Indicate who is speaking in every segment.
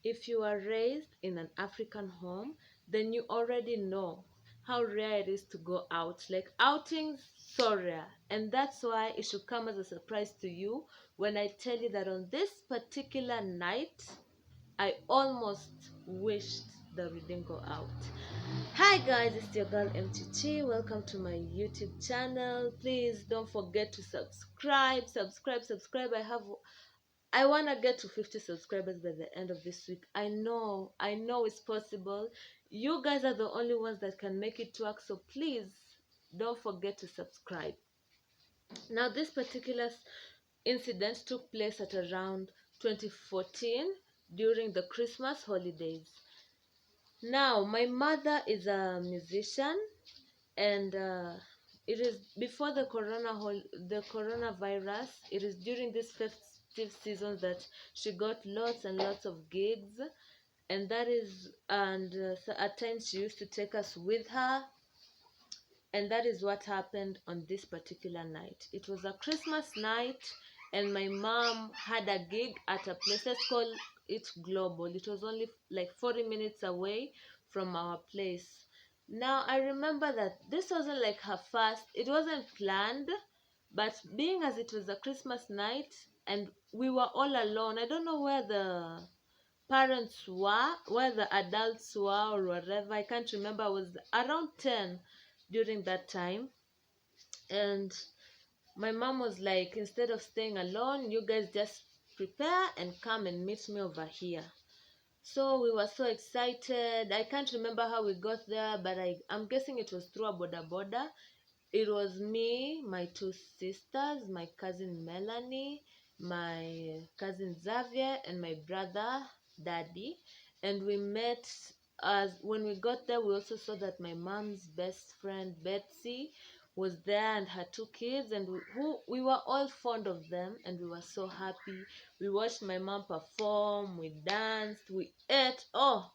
Speaker 1: If you are raised in an African home, then you already know how rare it is to go out. Like outings, so rare. And that's why it should come as a surprise to you when I tell you that on this particular night, I almost wished that we didn't go out. Hi guys, it's your girl MTT. Welcome to my YouTube channel. Please don't forget to subscribe. I want to get to 50 subscribers by the end of this week. I know it's possible. You guys are the only ones that can make it work, so please don't forget to subscribe. Now, this particular incident took place at around 2014 during the Christmas holidays. Now, my mother is a musician, and it is before the coronavirus. It is during this festive season that she got lots and lots of gigs, and so at times she used to take us with her, and that is what happened on this particular night. It was a Christmas night, and my mom had a gig at a place, let's call it Global. It was only like 40 minutes away from our place. Now I remember that this wasn't like her first, it wasn't planned, but being as it was a Christmas night and we were all alone, I don't know where the parents were, where the adults were, or whatever. I can't remember. I was around 10 during that time. And my mom was like, instead of staying alone, you guys just prepare and come and meet me over here. So we were so excited. I can't remember how we got there, but I'm guessing it was through a boda boda. It was me, my two sisters, my cousin Melanie, my cousin Xavier, and my brother Daddy. And we met. As when we got there, we also saw that my mom's best friend Betsy was there and her two kids, and we were all fond of them, and we were so happy. We watched my mom perform, we danced, we ate. Oh,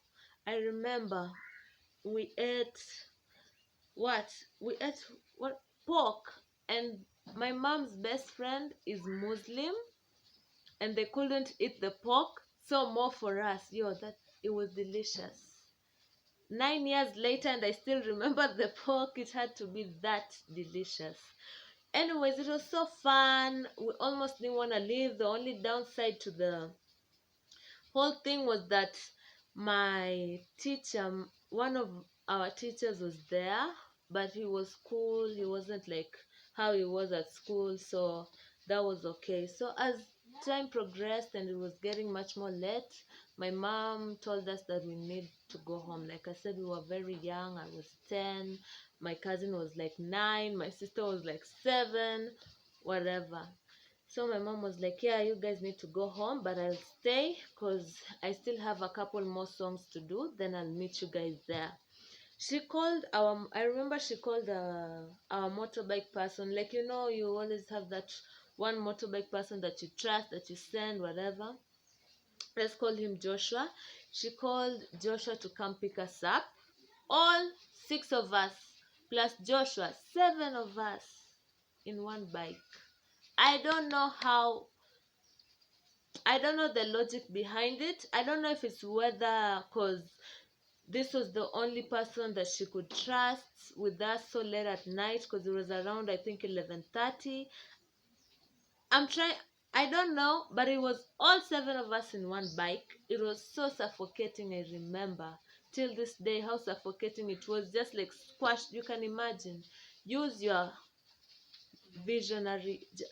Speaker 1: I remember we ate what? We ate what? Pork. And my mom's best friend is Muslim, and they couldn't eat the pork, so more for us. Yo, that it was delicious. 9 years later, and I still remember the pork. It had to be that delicious. Anyways, it was so fun. We almost didn't want to leave. The only downside to the whole thing was that my teacher, one of our teachers, was there, but he was cool. He wasn't like how he was at school, so that was okay. So as time progressed and it was getting much more late, my mom told us that we need to go home. Like I said, we were very young. I was 10, my cousin was like 9, my sister was like 7, whatever. So my mom was like, yeah, you guys need to go home, but I'll stay because I still have a couple more songs to do. Then I'll meet you guys there. She called I remember she called our motorbike person. Like, you always have that one motorbike person that you trust, that you send, whatever. Let's call him Joshua. She called Joshua to come pick us up. All 6 of us, plus Joshua, 7 of us in one bike. I don't know how, I don't know the logic behind it. I don't know if it's whether because this was the only person that she could trust with us so late at night, because it was around, I think, 11:30. I'm trying, I don't know, but it was all 7 of us in one bike. It was so suffocating. I remember till this day how suffocating it was, just like squashed. You can imagine. Use your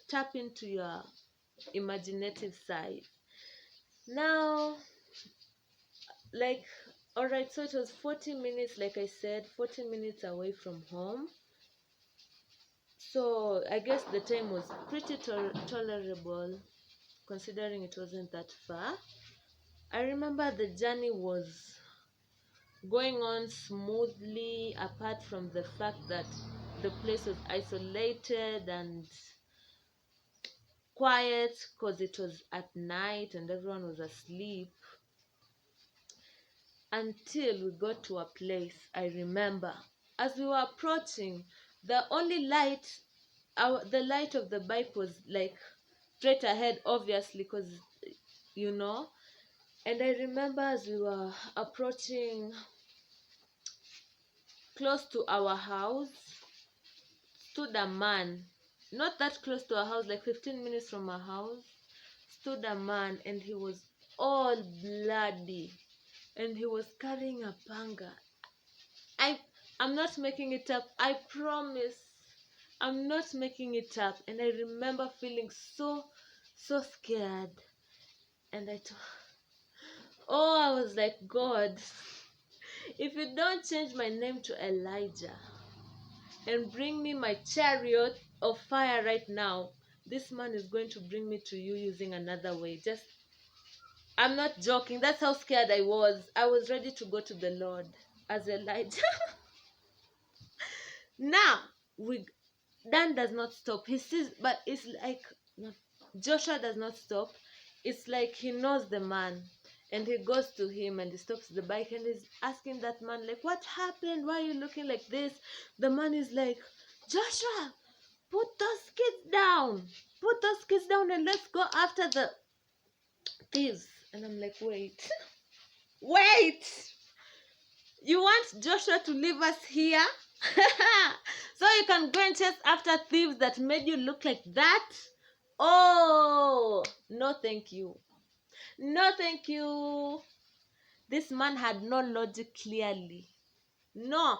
Speaker 1: tap into your imaginative side. Now, like, all right, so it was 40 minutes, like I said, 40 minutes away from home. So I guess the time was pretty tolerable, considering it wasn't that far. I remember the journey was going on smoothly, apart from the fact that the place was isolated and quiet because it was at night and everyone was asleep. Until we got to a place, I remember, as we were approaching, the only light, the light of the bike was like straight ahead, obviously, because you know. And I remember as we were approaching close to our house, stood a man, not that close to our house, like 15 minutes from our house, stood a man, and he was all bloody, and he was carrying a panga. I I'm not making it up. I promise. I'm not making it up. And I remember feeling so scared. And I was like, God, if you don't change my name to Elijah and bring me my chariot of fire right now, this man is going to bring me to you using another way. I'm not joking. That's how scared I was. I was ready to go to the Lord as Elijah. Now, we Dan does not stop. He sees, but it's like Joshua does not stop. It's like he knows the man, and he goes to him and he stops the bike and he's asking that man, like, what happened? Why are you looking like this? The man is like, Joshua, put those kids down. Put those kids down and let's go after the thieves. And I'm like, wait, wait. You want Joshua to leave us here? So you can go and chase after thieves that made you look like that? Oh, no thank you. No thank you. This man had no logic clearly. No.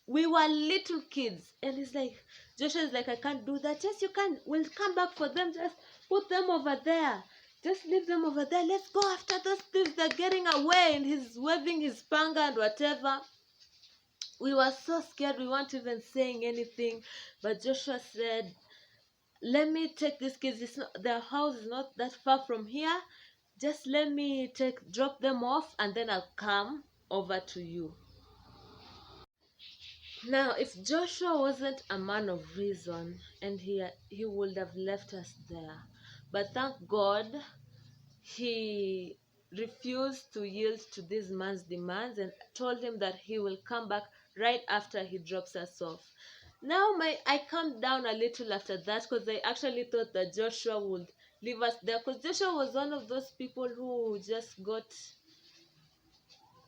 Speaker 1: We were little kids. And he's like, Joshua is like, I can't do that. Yes, you can. We'll come back for them. Just put them over there. Just leave them over there. Let's go after those thieves. They're getting away. And he's waving his panga and whatever. We were so scared. We weren't even saying anything. But Joshua said, let me take these kids. Their house is not that far from here. Just let me drop them off, and then I'll come over to you. Now, if Joshua wasn't a man of reason, and he would have left us there. But thank God, he refused to yield to this man's demands and told him that he will come back right after he drops us off. Now I calmed down a little after that, because I actually thought that Joshua would leave us there, because Joshua was one of those people who just got,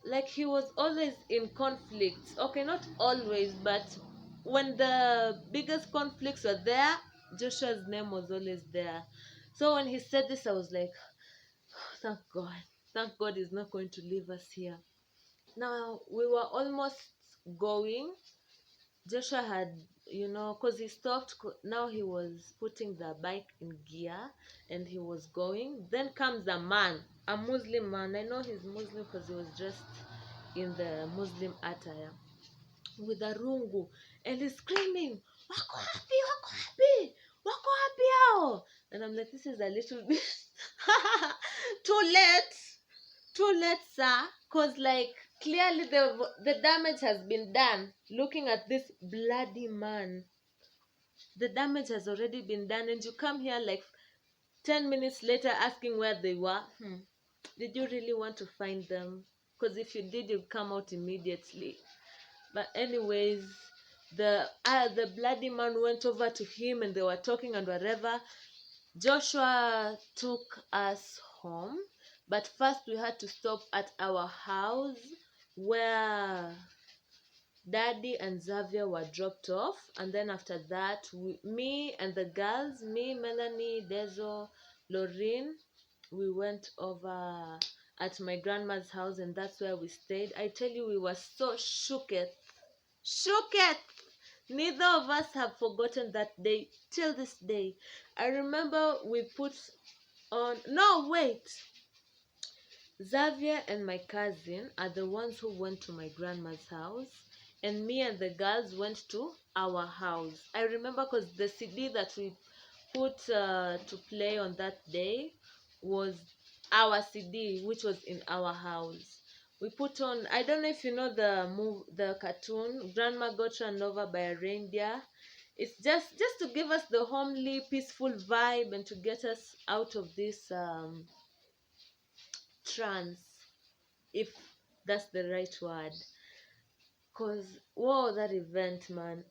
Speaker 1: like, he was always in conflicts. Okay, not always, but when the biggest conflicts were there, Joshua's name was always there. So when he said this, I was like, oh, thank God he's not going to leave us here. Now we were almost going. Joshua had, because he stopped. Now he was putting the bike in gear and he was going. Then comes a man, a Muslim man. I know he's Muslim because he was dressed in the Muslim attire with a rungu, and he's screaming, Wako happy, wako happy, wako happy hao. And I'm like, this is a little bit too late, sir, because like clearly the damage has been done. Looking at this bloody man, the damage has already been done, and you come here like 10 minutes later asking where they were. Did you really want to find them? Because if you did, you'd come out immediately. But anyways, the bloody man went over to him and they were talking and whatever. Joshua took us home, but first we had to stop at our house where Daddy and Xavier were dropped off, and then after that, me and the girls, me, Melanie, Dezo, Lorraine, we went over at my grandma's house, and that's where we stayed. I tell you, we were so shooketh. Neither of us have forgotten that day till this day. I remember we put on. No, wait. Xavier and my cousin are the ones who went to my grandma's house, and me and the girls went to our house. I remember because the CD that we put to play on that day was our CD, which was in our house. We put on, I don't know if you know the cartoon, Grandma Got Run Over by a Reindeer. It's just to give us the homely, peaceful vibe and to get us out of this trance, if that's the right word. Because, whoa, that event, man.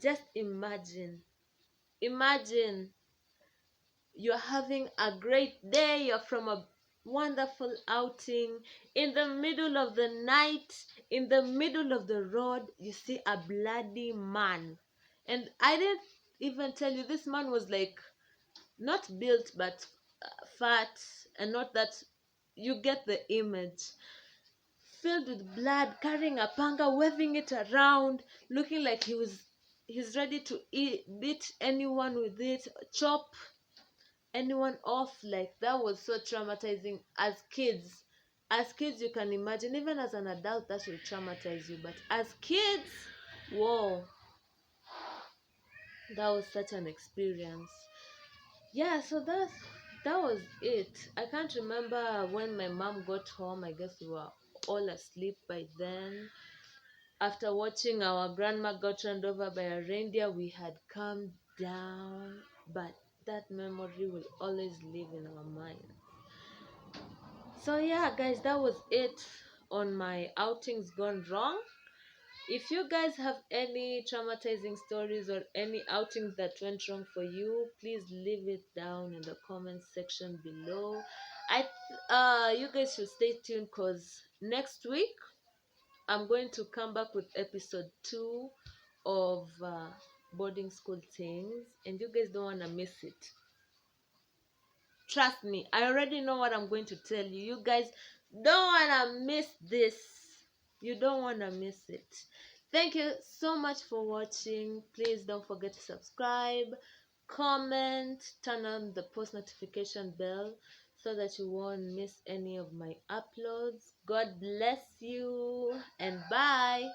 Speaker 1: Just imagine you're having a great day, you're from a wonderful outing. In the middle of the night, in the middle of the road, you see a bloody man. And I didn't even tell you, this man was like not built but fat, and not that, you get the image, filled with blood, carrying a panga, waving it around, looking like he's ready to beat anyone with it, chop anyone off. Like, that was so traumatizing as kids. As kids, you can imagine. Even as an adult, that will traumatize you, but as kids, whoa, that was such an experience. Yeah, so that was it. I can't remember when my mom got home. I guess we were all asleep by then. After watching our grandma got run over by a reindeer, we had calmed down, but that memory will always live in our mind. So yeah, guys, that was it on my outings gone wrong. If you guys have any traumatizing stories or any outings that went wrong for you, please leave it down in the comment section below. You guys should stay tuned, because next week I'm going to come back with episode 2 of boarding school things, and you guys don't want to miss it. Trust me, I already know what I'm going to tell you. You guys don't want to miss this. You don't want to miss it. Thank you so much for watching. Please don't forget to subscribe, comment, turn on the post notification bell so that you won't miss any of my uploads. God bless you, and bye.